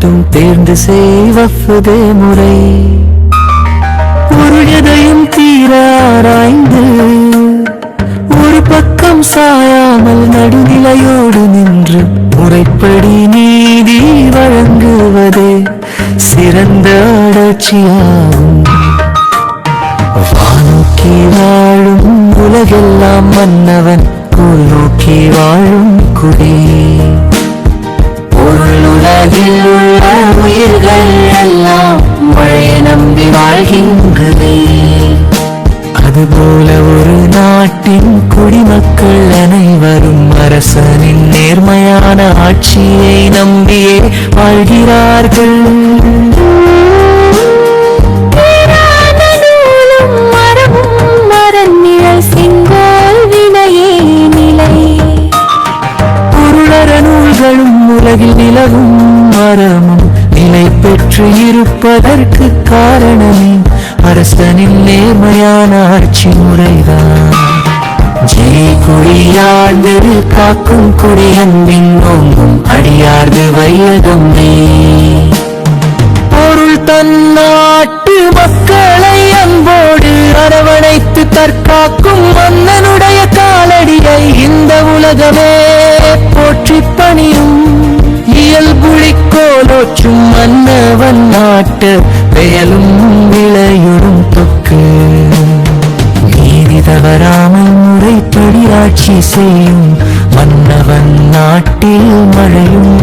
மட்டும் தேர்ந்து செய்வதே முறை. ஒரு எதையும் தீர ஆராய்ந்து ஒரு பக்கம் சாயாமல் நடுநிலையோடு நின்று முறைப்படி நீதி வழங்குவதே சிறந்த ஆட்சியாகும். வானோக்கி வாழும் உலகெல்லாம் மன்னவன் கோல் நோக்கி வாழும் குடி. பொருளுலகில் உள்ள உயிர்கள் எல்லாம் மழையை நம்பி வாழ்கின்றதே. அதுபோல ஒரு நாட்டின் குடிமக்கள் அனைவரும் அரசனின் நேர்மையான ஆட்சியை நம்பியே வாழ்கிறார்கள். உலகில் நிலவும் மரமும் நிலை பெற்று இருப்பதற்கு காரணமே அரசனின் நேர்மையான ஆட்சி முறைதான். ஜெய் குடியார்ந்து காக்கும் குடியன்பின் நோங்கும் அடியார்ந்து வையகம் நீ. பொருள் தன்னாட்டு மக்களை அன்போடு அரவணைத்து தற்காக்கும் மன்னனுடைய காலடியை இந்த உலகமே போற்றி பணியும். இயல்புளிக்கோலோற்றும் மன்னவன் நாட்டு பெயலும் விளையுறும் தொக்கு. நீதி தவறாமல் முறைப்படி ஆட்சி செய்யும் மன்னவன் நாட்டில் மழையும்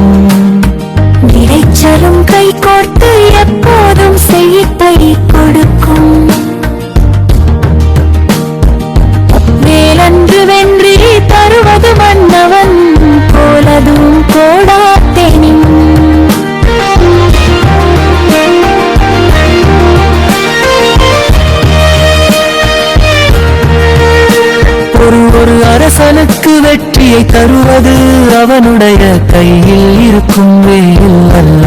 இறைச்சலும் கை கோர்த்து எப்போதும் செய்யப்படி கொடுக்கும். மேலன்று வென்றி தருவது மன்னவன் போலதும் கோடாத்தேனின். ஒரு அரசனுக்கு வெற்றியை தருவது அவனுடைய கையில் இருக்கும் வேல் அல்ல,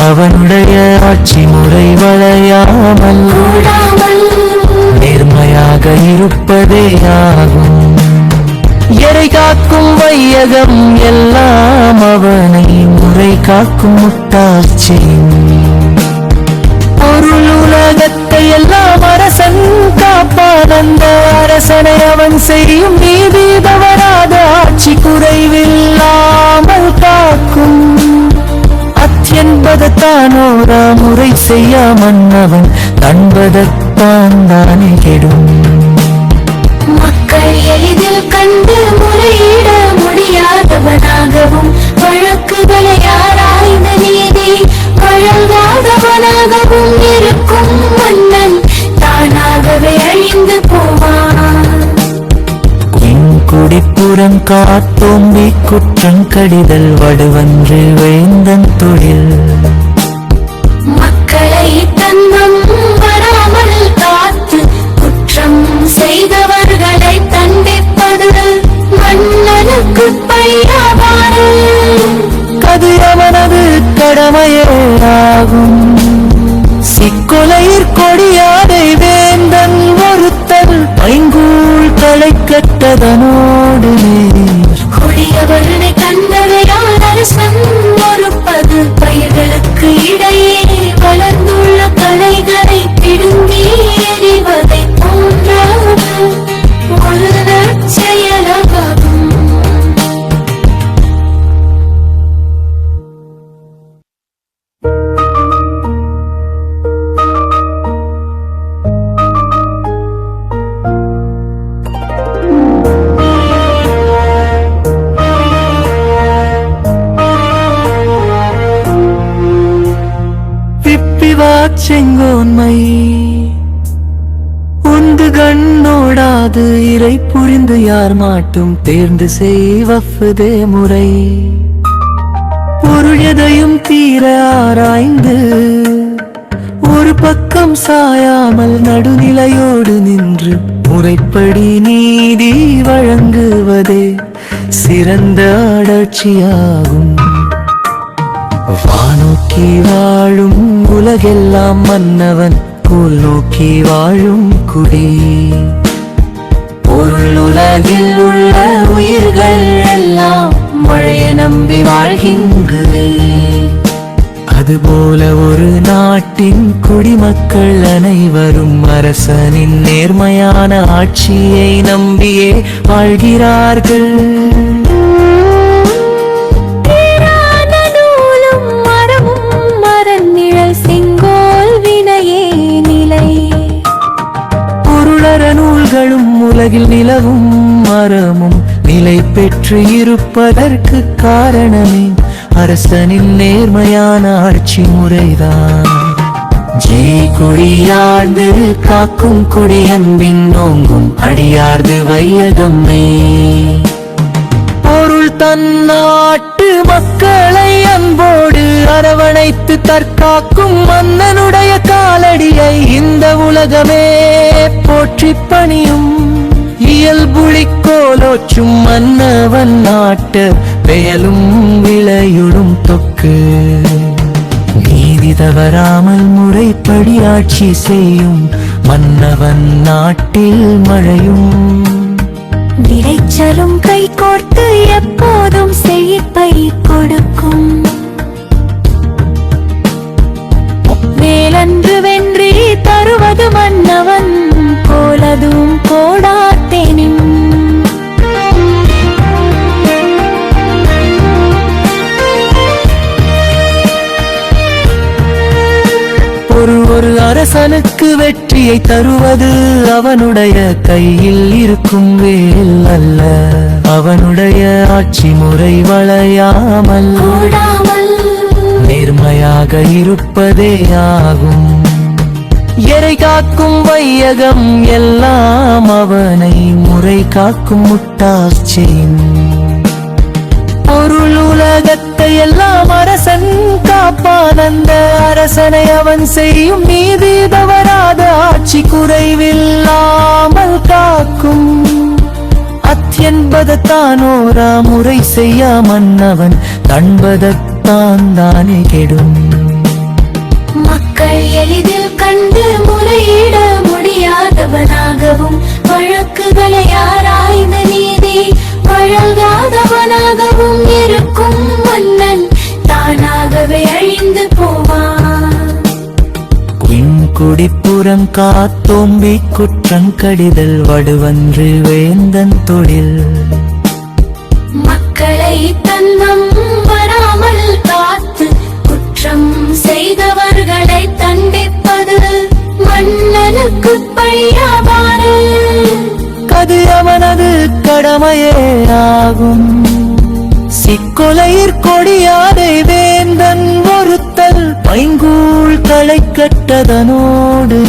அவனுடைய ஆட்சி முறை வளையாமல் நேர்மையாக இருப்பதே ஆகும். எரை காக்கும் வையகம் எல்லாம் அவனை முறை காக்கும் முட்டாட்சி. பொருள் உலகத்தை எல்லாம் அரசன் காப்பான், அந்த அரசனை அவன் செய்யும் நீதி தவறாத ஆட்சி குறைவில்லாமல் காக்கும். அத்தியன்பதத்தானோரா முறை செய்ய மன்னவன் தன்பதத்தான் தானே கெடும். மக்கள் எளிதில் கண்டு முறையிட முடியாதவனாகவும் வழக்குகளை ஆராய்ந்து நீதி வழங்காதவனாகவும் இருக்கும் மன்னன் தானாகவே அழிந்து போவான். குடிப்புறம் காத்தோம்பி குற்றம் கடிதல் வடுவன்று வேந்தன் தொழில். மக்களை தன்னம் வராமல் காத்து குற்றம் செய்தவர்களை தண்டிப்பது மன்னனுக்கு பையாவாறு. அது அவனது கடமையே ஆகும். சிக்கொலையிற் கொடியாதை வேந்தன் ஒருத்தல் பைங்கூழ் களை கட்டதனோடு கொடியவர்களை கண்டவையால் அரசன் பொறுப்பது பயிர்களுக்கு இடையே வளர்ந்துள்ள களைகளை பிடுங்கி எறிவதை போன்ற ஒரு நற்செயலாகும். செங்கோன்மை உந்து கண்ணோடாது இறை புரிந்து யார் மாட்டும் தேர்ந்து செய்வதே முறை. பொருள் எதையும் தீர ஆராய்ந்து ஒரு பக்கம் சாயாமல் நடுநிலையோடு நின்று முறைப்படி நீதி வழங்குவதே சிறந்த ஆட்சியாகும். வானோக்கி வாழும் உலகெல்லாம் மன்னவன் கோல் நோக்கி வாழும் குடி. பொருள் உலகில் உள்ள உயிர்கள் எல்லாம் மழையை நம்பி வாழ்கின்றதே. அதுபோல ஒரு நாட்டின் குடிமக்கள் அனைவரும் அரசனின் நேர்மையான ஆட்சியை நம்பியே வாழ்கிறார்கள். நூல்களும் உலகில் நிலவும் மரமும் நிலை பெற்று இருப்பதற்கு காரணமே அரசனின் நேர்மையான ஆட்சி முறைதான். ஜெய் கொடியார்ந்து காக்கும் கொடி அன்பின் நோங்கும் அடியார்து வையகமே. பொருள் தன்னாட்டு மக்களை அன்போடு அரவணைத்து தற்காக்கும் மன்னனுடைய காலடியை இந்த உலகமே போற்றி பணியும். இயல்புளிக்கோலோச்சும் மன்னவன் நாட்டு பெயலும் விளையுடும் தொக்கு. நீதி தவறாமல் முறைப்படி ஆட்சி செய்யும் மன்னவன் நாட்டில் மழையும். விளைச்சலும் கை கோர்த்து எப்போதும் செழிப்பை கொடுக்கும். வேலன்று வென்றி தருவது மன்னவன் போலதும் கோடாத்தேனும். ஒரு அரசனுக்கு வெற்றியை தருவது அவனுடைய கையில் இருக்கும் வேல் அல்ல, அவனுடைய ஆட்சி முறை வளையாமல் நேர்மையாக இருப்பதே ஆகும். எரை காக்கும் வையகம் எல்லாம் அவனை முறை காக்கும் முட்டாட்சியும். பொருள் உலகத்தை எல்லாம் அரசன் காப்பான், அந்த அரசனை அவன் செய்யும் நீதி தவறாத ஆட்சி குறைவில்லாமல் காக்கும். அத்தியன்பதத்தானோரா முறை செய்ய மன்னவன் தன்பதத்தான் தானே கெடும். மக்கள் எளிதில் கண்டு முறையிட முடியாதவனாகவும் வழக்குகளை ஆராய்ந்த நீதி வழங்காதவனாகவும் இருக்கும் மன்னன் தானாகவே அழிந்து போவான். குடிப்புறம் காத்தோம்பி குற்றங்கடிதல் வடுவன்று வேந்தன் தொழில். மக்களை தன்னம் வராமல் காத்து குற்றம் செய்தவர்களை தண்டிப்பது மன்னனுக்கு பழியாவாறு. அது அவனது கடமையே ஆகும். சிக்கொலையிற் கொடியாதை வேந்தன் ஒருத்தல் பைங்கூழ் களை கட்டதனோடு